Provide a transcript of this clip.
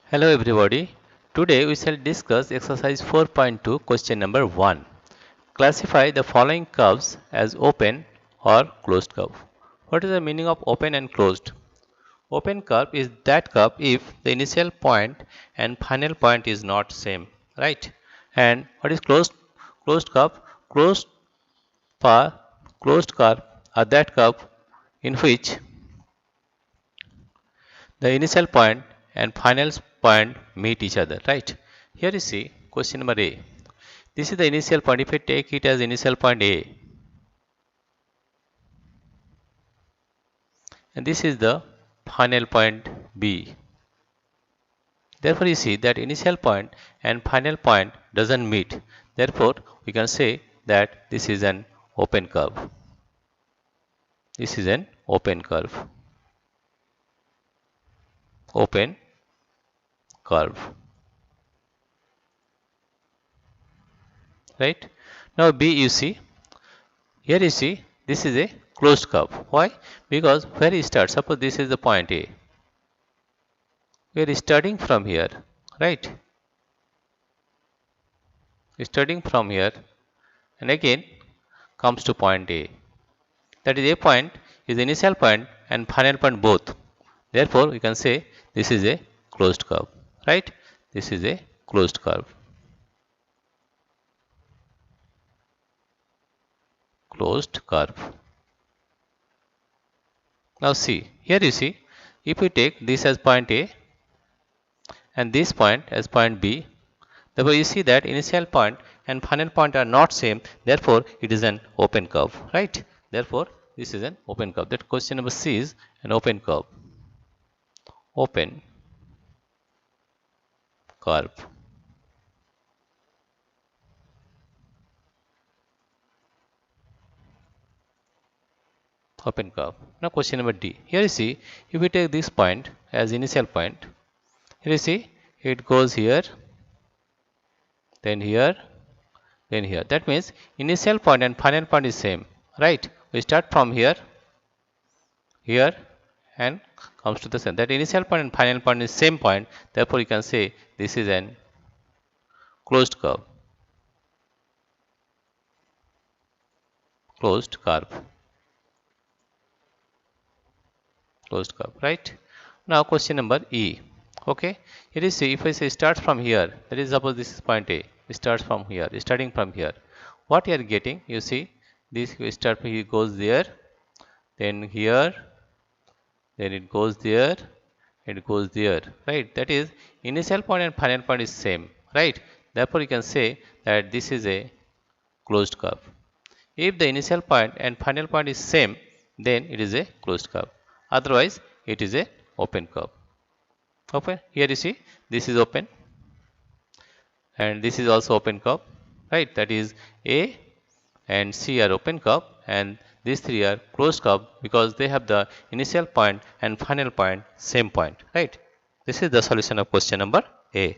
Hello everybody. Today we shall discuss exercise 4.2 question number 1. Classify the following curves as open or closed curve. What is the meaning of open and closed? Open curve is that curve if the initial point and final point is not same, right? And what is closed? Closed curve? Closed path, closed curve are that curve in which the initial point and final point meet each other, right? Here you see question number A. This is the initial point. If I take it as initial point A, and this is the final point B. Therefore, you see that initial point and final point doesn't meet. Therefore, we can say that this is an open curve. This is an open curve. Open curve. Right? Now B you see. Here you see this is a closed curve. Why? Because where it starts, suppose this is the point A. We are starting from here, right? Starting from here and again comes to point A. That is A point is the initial point and final point both. Therefore, we can say this is a closed curve, right? This is a closed curve. Closed curve. Now see, here you see, if we take this as point A and this point as point B, therefore you see that initial point and final point are not same, therefore it is an open curve, right? Therefore this is an open curve. That question number C is an open curve. Open curve. Open curve. Now question number D. Here you see, if we take this point as initial point, here you see it goes here, then here, then here. That means initial point and final point is same, right? We start from here, here, and comes to the center. That initial point and final point is same point. Therefore, you can say this is an closed curve. Closed curve. Closed curve, right? Now question number E. Okay, here you see if I say start from here, that is suppose this is point A, it starts from here, starting from here. What you are getting, you see this we start from here goes there, then here, then it goes there, it goes there, right? That is initial point and final point is same, right? Therefore you can say that this is a closed curve. If the initial point and final point is same, then it is a closed curve. Otherwise, it is a open curve. Okay, here you see this is open and this is also open curve, right? That is A and C are open curve and these three are closed curve because they have the initial point and final point same point, right? This is the solution of question number A.